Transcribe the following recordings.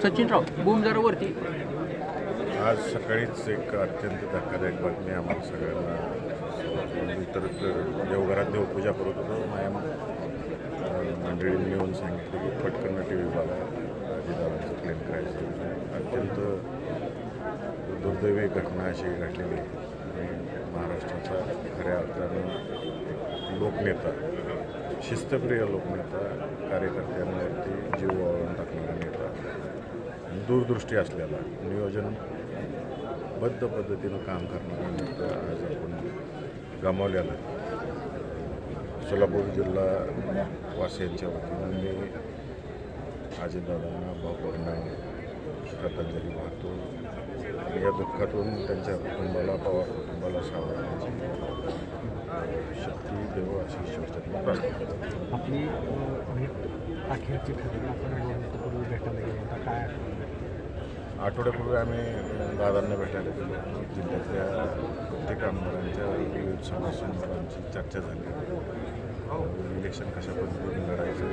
Sachinrao boom जरा वरती. आज सकाळीच एक अत्यंत धक्कादायक बातमी आम्हाला सगळ्यांना. इतर देवघरात देवपूजा करत होतो. माझ्या मंडळींनी येऊन सांगितलं की पटकन टी व्ही बघा, अजितदादांचं क्लेम करायचं. अत्यंत दुर्दैवी घटना अशी घडलेली आणि महाराष्ट्राचा खऱ्या अर्थानं लोकनेता, शिस्तप्रिय लोकनेता, कार्यकर्त्यांवरती जीव ओवाळून टाकणारा नेता, दूरदृष्टी असलेला, नियोजनबद्ध पद्धतीनं काम करणारा नेता आज आपण गमावलेला. सोलापूर जिल्हा वासियांच्या वतीनं मी अजितदादांना भावपूर्ण श्रद्धांजली वाहतो. या दुःखातून त्यांच्या कुटुंबाला, पवार कुटुंबाला सावरण्याची शक्ती देव अशी ईश्वरचरणी प्रार्थना करतो. आपली अखेरची ठरली आपण पूर्वी भेटायला गेलो होता, काय आठवड्यापूर्वी आम्ही दादांना भेटायला गेलो. जिल्ह्यातल्या प्रत्येक आमदारांच्या विविध समस्यांची चर्चा झाली. इलेक्शन कशा पद्धतीने लढायचं,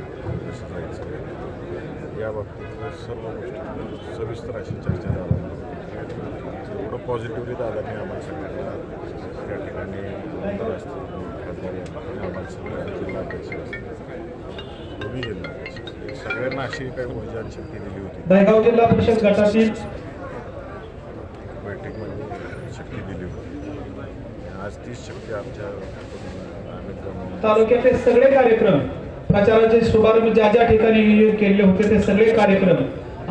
कसं जायचं, याबाबतीत सर्व गोष्टी सविस्तर अशी चर्चा झाली. एवढं पॉझिटिव्हली दादांनी आम्हाला सगळ्यांना त्या ठिकाणी आमदार असतील, खासदार आम्हाला सगळ्या जिल्हाध्यक्ष असतील, दोन्ही जिल्हाध्यक्ष सगळ्यांना अशी काही ऊर्जा शक्ती दिली होती. दहेगाव जिल्हा परिषद गटातील बैठकीमध्ये शक्ती दिली होती. आज तीच शक्ती आमच्या तालुक्याचे सगळे कार्यक्रम, प्रचाराचे शुभारंभ ज्या ज्या ठिकाणी नियोजित केलेले होते ते सगळे कार्यक्रम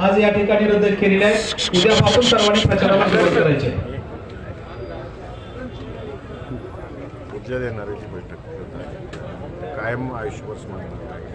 आज या ठिकाणी रद्द केलेले आहेत. उद्यापासून सर्वांनी प्रचाराला सुरुवात करायची. ऊर्जा देणारी ही बैठक कायम आयुष्यभर स्मरणात राहील.